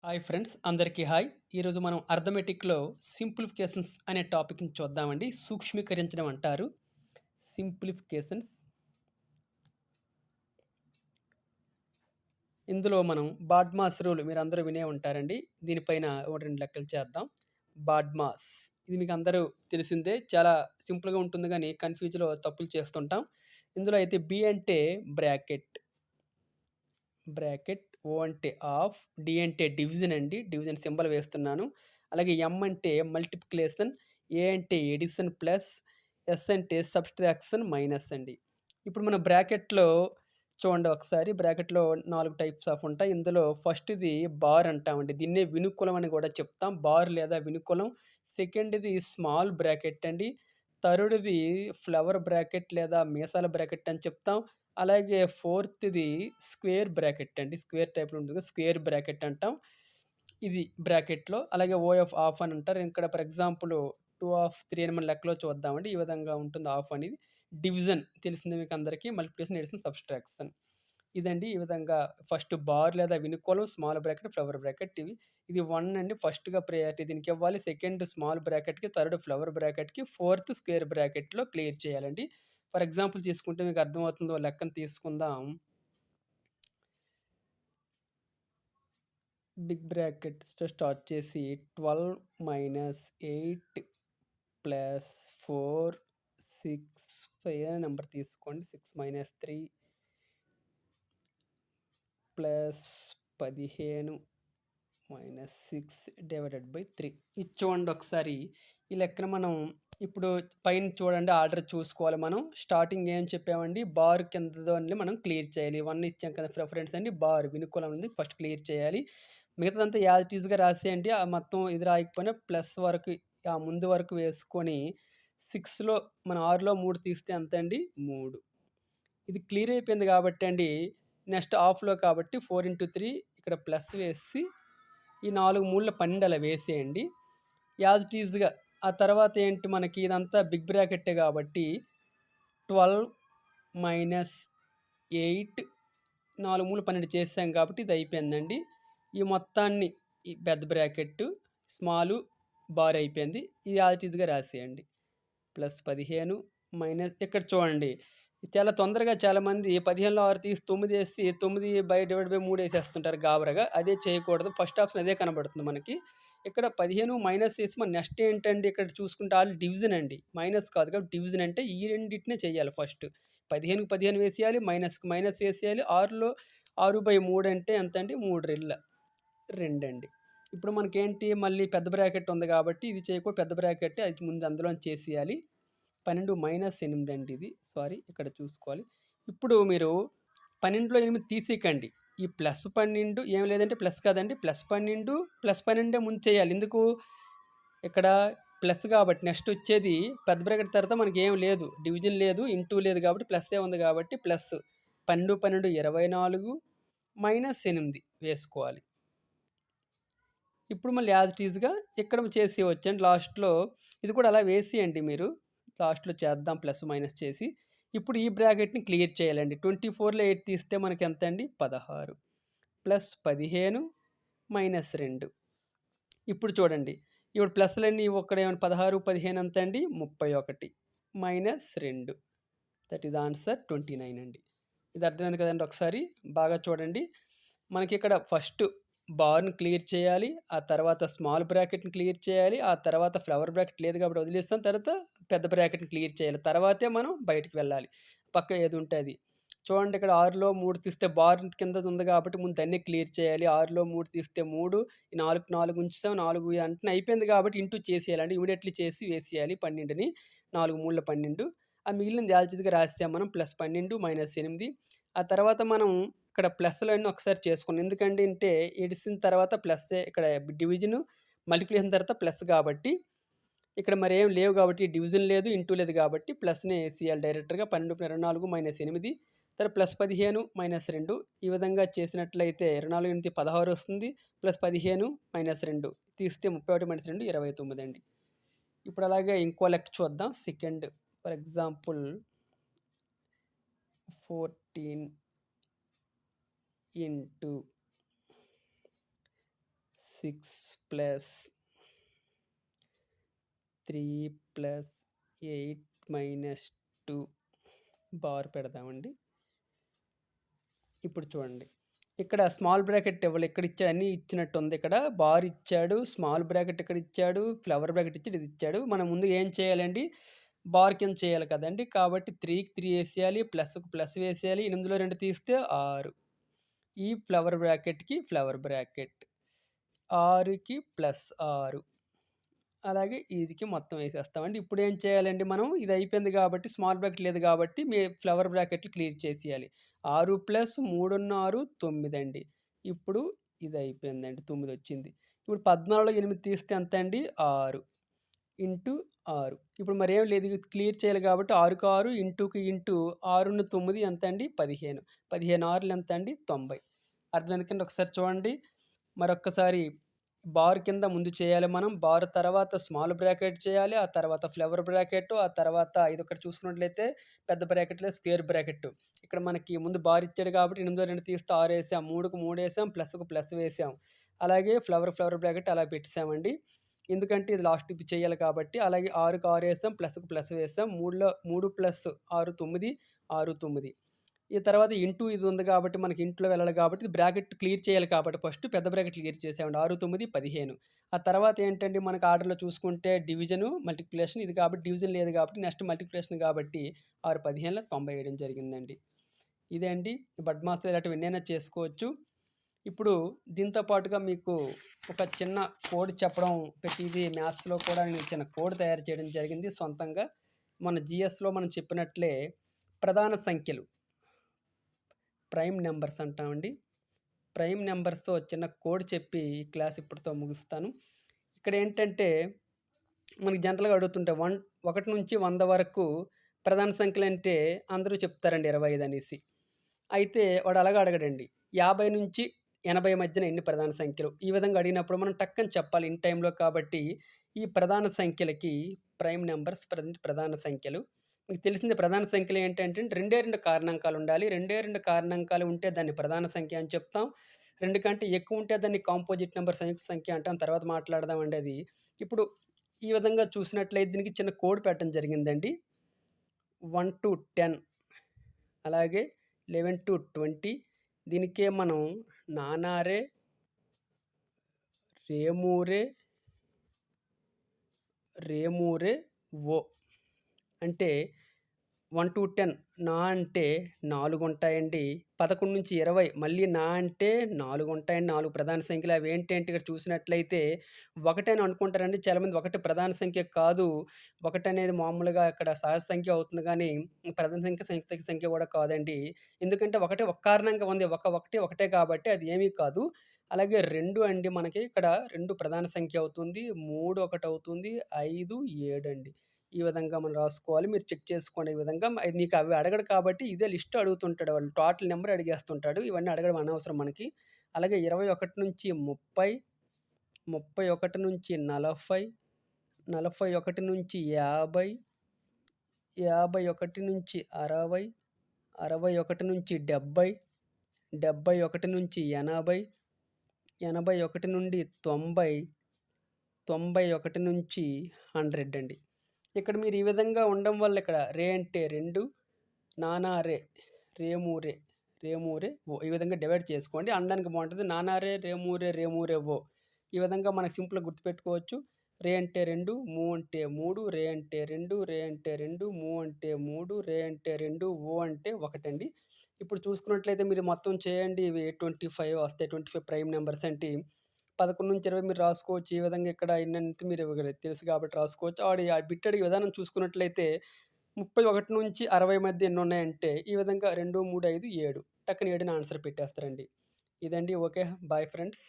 Hi friends అందరికీ hi. ఈరోజు మనం అర్థమెటిక్‌లో సింప్లిఫికేషన్స్ అనే టాపిక్‌ని చూద్దామండి. సూక్ష్మీకరించడం అంటారు. సింప్లిఫికేషన్స్. ఇందులో మనం బాడ్మాస్ రూల్ మీరందరూ వినే ఉంటారండి. దీనిపైన ఒకటి 2 లెక్కలు చేద్దాం. బాడ్మాస్ ఇది మీకు అందరూ తెలిసిందే. చాలా సింపుల్‌గా ఉంటుంది గానీ కన్‌ఫ్యూజ్‌లో తప్పులు చేస్తుంటాం. ఇందులో అయితే బి అంటే బ్రాకెట్. బ్రాకెట్, ఓ అంటే ఆఫ్, డి అంటే డివిజన్ అండి. డివిజన్ సింబల్ వేస్తున్నాను. అలాగే ఎం అంటే మల్టిప్లికేషన్, ఏ అంటే ఎడిషన్ ప్లస్, ఎస్ అంటే సబ్‌ట్రాక్షన్ మైనస్ అండి. ఇప్పుడు మన బ్రాకెట్‌లో చూడండి ఒకసారి బ్రాకెట్‌లో 4 టైప్స్ ఆఫ్ ఉంటాయి. ఇందులో ఫస్ట్‌ది బార్ అంటామండి. దీన్నే వినుకులం అని కూడా చెప్తాం. బార్ లేదా వినుకులం. సెకండ్‌ది స్మాల్ బ్రాకెట్ అండి. థర్డ్‌ది ఫ్లవర్ బ్రాకెట్ లేదా మీసాల బ్రాకెట్ అని చెప్తాం. అలాగే ఫోర్త్‌ది స్క్వేర్ బ్రాకెట్ అండి. స్క్వేర్ టైప్‌లో ఉంటుంది. స్క్వేర్ బ్రాకెట్ అంటాం. ఇది బ్రాకెట్‌లో. అలాగే ఓఎఫ్ ఆఫ్ అని అంటారు. ఇక్కడ ఫర్ ఎగ్జాంపుల్ 2 ఆఫ్ 3 అని మన లెక్కలో చూద్దామండి. ఈ విధంగా ఉంటుంది ఆఫ్ అనేది. డివిజన్ తెలిసిందే మీకు అందరికీ. Multiplication, addition, subtraction. ఇదండి ఈ విధంగా ఫస్ట్ బార్ లేదా వినుకోలం, స్మాల్ బ్రాకెట్, ఫ్లవర్ బ్రాకెట్ ఇవి. ఇది 1 అండి ఫస్ట్‌గా ప్రయారిటీ దీనికివ్వాలి. సెకండ్ స్మాల్ బ్రాకెట్‌కి, థర్డ్ ఫ్లవర్ బ్రాకెట్‌కి, ఫోర్త్ స్క్వేర్ బ్రాకెట్‌లో క్లియర్ చేయాలండి. ఫర్ ఎగ్జాంపుల్ తీసుకుంటే మీకు అర్థమవుతుందో లెక్కను తీసుకుందాం. బిగ్ బ్రాకెట్స్‌తో స్టార్ట్ చేసి 12 మైనస్ 8 ప్లస్ 4, 6 ఏదైనా నంబర్ తీసుకోండి. 6 minus 3 plus 15 minus 6 divided by 3. ఇది చూడండి ఒకసారి. ఈ లెక్కన మనం ఇప్పుడు పైన చూడండి ఆర్డర్ చూసుకోవాలి మనం. స్టార్టింగ్ ఏం చెప్పామండి? బార్ కిందదాన్ని మనం క్లియర్ చేయాలి. 1 ఇచ్చాం కదా ఫ్రెండ్స్ అండి. బార్ వినుకోలం ఉంది ఫస్ట్ క్లియర్ చేయాలి. మిగతాదంతా యాజ్ ఇట్ ఈస్‌గా రాసేయండి. ఆ మొత్తం ఇది రాయకపోయినా ప్లస్ వరకు ఆ ముందు వరకు వేసుకొని 6లో మన 6లో 3 తీస్తే ఎంతండి? 3. ఇది క్లియర్ అయిపోయింది కాబట్టి అండి, నెక్స్ట్ హాఫ్‌లో కాబట్టి 4 3 ఇక్కడ ప్లస్ వేసి ఈ 4 మూడుల 12 అలా వేసేయండి. యాజ్ ఇట్ ఈస్‌గా ఆ తర్వాత ఏంటి మనకి ఇదంతా బిగ్ బ్రాకెట్టే కాబట్టి 12 మైనస్ 8 4 మూడుల 12 చేసాం కాబట్టి ఇది అయిపోయిందండి. ఈ మొత్తాన్ని ఈ పెద్ద బ్రాకెట్టు, స్మాలు, బార్ అయిపోయింది. ఇది యాజ్ ఇట్ ఈస్‌గా రాసేయండి. ప్లస్ 15 మైనస్ ఇక్కడ చూడండి. చాలా తొందరగా చాలామంది 15లో 6 తీసి 9 ఏసి 9 డివైడ్ బై 3 ఏసేస్తుంటారు గాబరాగా. అదే చేయకూడదు. ఫస్ట్ ఆప్షన్ అదే కనబడుతుంది మనకి. ఇక్కడ 15 మైనస్ చేసి మన నెక్స్ట్ ఏంటండి ఇక్కడ చూసుకుంటే డివిజన్ అండి. మైనస్ కాదు కాబట్టి డివిజన్ అంటే ఈ రెండిటినే చేయాలి ఫస్ట్. 15కి 15 వేసేయాలి. మైనస్‌కి మైనస్ వేసేయాలి. 6లో 6/3 అంటే ఎంతండి? 3 రెళ్ళ 2 అండి. ఇప్పుడు మనకేంటి మళ్ళీ పెద్ద బ్రాకెట్ ఉంది కాబట్టి ఇది చేయకూడదు. పెద్ద బ్రాకెట్టే అది ముందు అందులోంచి చేసేయాలి. 12 మైనస్ 8 అండి ఇది. సారీ ఇక్కడ చూసుకోవాలి. ఇప్పుడు మీరు 12లో 8 తీసేయకండి. ఈ ప్లస్ 12 ఏం లేదంటే ప్లస్ కాదండి. +12 ముందు చేయాలి. ఎందుకు? ఇక్కడ ప్లస్ కాబట్టి నెక్స్ట్ వచ్చేది పెద్ద బ్రాకెట్ తర్వాత మనకేం లేదు. డివిజన్ లేదు, ఇంటూ లేదు కాబట్టి ప్లస్సే ఉంది కాబట్టి ప్లస్ 12, 12 24 మైనస్ 8 వేసుకోవాలి. ఇప్పుడు మళ్ళీ యాజ్ ఇట్ ఈస్‌గా ఇక్కడ చేసేయవచ్చండి లాస్ట్‌లో. ఇది కూడా అలా వేసేయండి మీరు. లాస్ట్‌లో చేద్దాం ప్లస్ మైనస్ చేసి. ఇప్పుడు ఈ బ్రాకెట్‌ని క్లియర్ చేయాలండి. 24లో 8 తీస్తే మనకెంతండి? 16 ప్లస్ 15 మైనస్ 2. ఇప్పుడు చూడండి. ఇప్పుడు ప్లస్‌లన్నీ ఒక్కడేమన్నా 16, 15 ఎంతండి? 31 మైనస్ 2. దట్ ఈస్ ఆన్సర్ 29 అండి. ఇది అర్థమైంది కదండీ ఒకసారి బాగా చూడండి. మనకిక్కడ ఫస్ట్ బార్‌ని క్లియర్ చేయాలి. ఆ తర్వాత స్మాల్ బ్రాకెట్‌ని క్లియర్ చేయాలి. ఆ తర్వాత ఫ్లవర్ బ్రాకెట్ లేదు కాబట్టి వదిలేస్తాం. తర్వాత పెద్ద బ్రాకెట్‌ని క్లియర్ చేయాలి. తర్వాతే మనం బయటికి వెళ్ళాలి. పక్క ఏది ఉంటే అది. చూడండి ఇక్కడ 6లో 3 తీస్తే బార్ కిందది ఉంది కాబట్టి ముందు దాన్నే క్లియర్ చేయాలి. 6లో 3 తీస్తే 3 ఈ 4కి 4 ఉంచేసాం. 4 వెంటనే అయిపోయింది కాబట్టి ఇంటూ చేసేయాలండి. ఇమ్మీడియేట్‌లీ చేసి వేసేయాలి 12ని. 4 మూడుల 12. ఆ మిగిలినది యాజ్ ఇట్ ఈస్‌గా రాసేసాం మనం +12 మైనస్ 8. ఆ తర్వాత మనం ఇక్కడ ప్లస్‌లన్నీ ఒకసారి చేసుకున్నాం. ఎందుకండి అంటే ఎడిసిన తర్వాత ప్లస్సే ఇక్కడ డివిజను, మల్టిప్లికేషన్ తర్వాత ప్లస్ కాబట్టి ఇక్కడ మరేం లేవు కాబట్టి డివిజన్ లేదు, ఇంటూ లేదు కాబట్టి ప్లస్‌నే ఏసేయాలి డైరెక్ట్‌గా 12 24 మైనస్ 8 తర్వాత ప్లస్ 15 మైనస్ 2 ఈ విధంగా చేసినట్లయితే 24 నుంచి 16 వస్తుంది. ప్లస్ 15 మైనస్ 2 తీస్తే 31 మైనస్ 2 29 అండి. ఇప్పుడు అలాగే ఇంకో లెక్క చూద్దాం. Second for example 14 into 6 plus 3 plus 8 minus 2 bar పెడదామండి. ఇప్పుడు చూడండి, ఇక్కడ స్మాల్ బ్రాకెట్ ఇవ్వాలి, ఇక్కడ ఇచ్చాడు, అన్నీ ఇచ్చినట్టు ఉంది. ఇక్కడ బార్ ఇచ్చాడు, స్మాల్ బ్రాకెట్ ఇక్కడ ఇచ్చాడు, ఫ్లవర్ బ్రాకెట్ ఇచ్చాడు, ఇది ఇచ్చాడు. మనం ముందు ఏం చేయాలండి, బార్ కింద చేయాలి కదండి. కాబట్టి 3కి 3 వేసేయాలి, ప్లస్కు ప్లస్ వేసేయాలి, 8లో 2 తీస్తే 6. ఈ ఫ్లవర్ బ్రాకెట్కి ఫ్లవర్ బ్రాకెట్ 6కి ప్లస్ 6, అలాగే ఇదికి మొత్తం వేసేస్తామండి. ఇప్పుడు ఏం చేయాలండి, మనం ఇది అయిపోయింది కాబట్టి స్మాల్ బ్రాకెట్ లేదు కాబట్టి మీ ఫ్లవర్ బ్రాకెట్లు క్లియర్ చేసేయాలి. 6 ప్లస్ 3 6 9 అండి. ఇప్పుడు ఇది అయిపోయిందండి, 9 వచ్చింది. ఇప్పుడు 14లో 8 తీస్తే ఎంత అండి, 6 ఇంటూ 6. ఇప్పుడు మరేం లేదు, ఇది క్లియర్ చేయాలి కాబట్టి 6కి 6 ఇంటూకి ఇంటూ 6ను 9 ఎంత అండి, 15. 15 6లు ఎంత అండి, 90. అర్థమైంది కండి. ఒకసారి చూడండి మరొక్కసారి. బార్ కింద ముందు చేయాలి మనం, బార్ తర్వాత స్మాల్ బ్రాకెట్ చేయాలి, ఆ తర్వాత ఫ్లవర్ బ్రాకెట్, ఆ తర్వాత ఇది ఒకటి చూసుకున్నట్లయితే పెద్ద బ్రాకెట్లో స్క్వేర్ బ్రాకెట్. ఇక్కడ మనకి ముందు బార్ ఇచ్చాడు కాబట్టి 8లో 2 తీస్తే 6 వేసాం, 3కు 3 వేసాం, ప్లస్కు ప్లస్ వేసాం, అలాగే ఫ్లవర్ బ్రాకెట్ అలా పెట్టామండి. ఎందుకంటే ఇది లాస్ట్ ఇప్ చేయాలి కాబట్టి. అలాగే 6కి 6 వేసాం, ప్లస్కు ప్లస్ వేసాం, 3 ప్లస్ 6 9, 6 9. ఈ తర్వాత ఇంటూ ఇది ఉంది కాబట్టి మనకి ఇంట్లో వెళ్ళాలి కాబట్టి బ్రాకెట్ క్లియర్ చేయాలి కాబట్టి ఫస్ట్ పెద్ద బ్రాకెట్ క్లియర్ చేసామండి. 6 9 15. ఆ తర్వాత ఏంటంటే మనకు ఆర్డర్లో చూసుకుంటే డివిజను మల్టిప్లికేషన్, ఇది కాబట్టి డివిజన్ లేదు కాబట్టి నెక్స్ట్ మల్టిప్లికేషన్ కాబట్టి 6 15లో 90 వేయడం జరిగిందండి. ఇదే అండి బడ్మాస్లో ఇలాంటివి ఎన్నైనా చేసుకోవచ్చు. ఇప్పుడు దీంతో పాటుగా మీకు ఒక చిన్న కోడ్ చెప్పడం, ప్రతిదీ మ్యాథ్స్లో కూడా నేను చిన్న కోడ్ తయారు చేయడం జరిగింది సొంతంగా. మన జిఎస్లో మనం చెప్పినట్లే ప్రధాన సంఖ్యలు, ప్రైమ్ నెంబర్స్ అంటామండి. ప్రైమ్ నెంబర్స్తో చిన్న కోడ్ చెప్పి ఈ క్లాస్ ఇప్పటితో ముగిస్తాను. ఇక్కడ ఏంటంటే మనకి జనరల్గా అడుగుతుంటే 1 నుంచి 100 వరకు ప్రధాన సంఖ్యలు అంటే అందరూ చెప్తారండి 25 అనేసి. అయితే వాడు అలాగా అడగడండి, 50 నుంచి 80 మధ్యన ఎన్ని ప్రధాన సంఖ్యలు, ఈ విధంగా అడిగినప్పుడు మనం టక్కని చెప్పాలి ఇన్ టైంలో. కాబట్టి ఈ ప్రధాన సంఖ్యలకి ప్రైమ్ నెంబర్స్, ప్రధాన సంఖ్యలు. మీకు తెలిసింది ప్రధాన సంఖ్యలు ఏంటంటే 2 కారణాంకాలు ఉండాలి. 2 కారణాంకాలు ఉంటే దాన్ని ప్రధాన సంఖ్య అని చెప్తాం. 2 కంటే ఎక్కువ ఉంటే దాన్ని కాంపోజిట్ నెంబర్, సంయుక్త సంఖ్య అంటాం. తర్వాత మాట్లాడదామండి అది. ఇప్పుడు ఈ విధంగా చూసినట్లయితే దీనికి చిన్న కోడ్ పెట్టడం జరిగిందండి. 1 to 10, అలాగే 11 to 20. దీనికే మనం నానారే, రేమూరే ఓ అంటే 1 to 10 నా అంటే 4 ఉంటాయండి. 11 నుంచి 20 మళ్ళీ నా అంటే 4 ఉంటాయండి. 4 ప్రధాన సంఖ్యలు. అవి ఏంటంటే ఇక్కడ చూసినట్లయితే 1 అని అనుకుంటారండి చాలామంది. 1 ప్రధాన సంఖ్య కాదు. 1 అనేది మామూలుగా ఇక్కడ సహజ సంఖ్య అవుతుంది కానీ ప్రధాన సంఖ్య, సంయుక్త సంఖ్య కూడా కాదండి. ఎందుకంటే 1 ఒక కారణంగా ఉంది. 1 ఒకటే కాబట్టి అది ఏమీ కాదు. అలాగే 2 అండి, మనకి ఇక్కడ 2 ప్రధాన సంఖ్య అవుతుంది. 3 ఒకటి అవుతుంది. 5 7 అండి. ఈ విధంగా మనం రాసుకోవాలి. మీరు చెక్ చేసుకోండి. ఈ విధంగా మీకు అవి అడగడు కాబట్టి ఇదే లిస్ట్ అడుగుతుంటాడు. వాళ్ళు టోటల్ నెంబర్ అడిగేస్తుంటాడు. ఇవన్నీ అడగడం అనవసరం మనకి. అలాగే 21 నుంచి 30, 31 నుంచి 40, 41 నుంచి 50, 51 నుంచి 60, 61 నుంచి 70, 71 నుంచి 80, 81 నుండి 90, 91 నుంచి 100 అండి. ఇక్కడ మీరు ఈ విధంగా ఉండడం వల్ల ఇక్కడ రే అంటే 2, నానారే, రేమూరే ఓ, ఈ విధంగా డివైడ్ చేసుకోండి. అనడానికి బాగుంటుంది. నానారే, రేమూరే ఓ. ఈ విధంగా మనకు సింపుల్గా గుర్తుపెట్టుకోవచ్చు. రే అంటే 2, మూ అంటే 3, రే అంటే 2, మూ అంటే 3, రే అంటే 2, ఓ అంటే 1 అండి. ఇప్పుడు చూసుకున్నట్లయితే మీరు మొత్తం చేయండి. ఇవి 25 వస్తాయి. 25 ప్రైమ్ నెంబర్స్ అంటే 11 నుంచి 20 మీరు రాసుకోవచ్చు. ఈ విధంగా ఇక్కడ ఇన్నంత మీరు తెలుసు కాబట్టి రాసుకోవచ్చు. ఆ బిట్ అడిగే విధానం చూసుకున్నట్లయితే 31 నుంచి 60 మధ్య ఎన్ని ఉన్నాయంటే ఈ విధంగా 2, 3, 5, 7 టక్కున 7 ఆన్సర్ పెట్టేస్తారండి. ఇదండి. Okay, bye friends.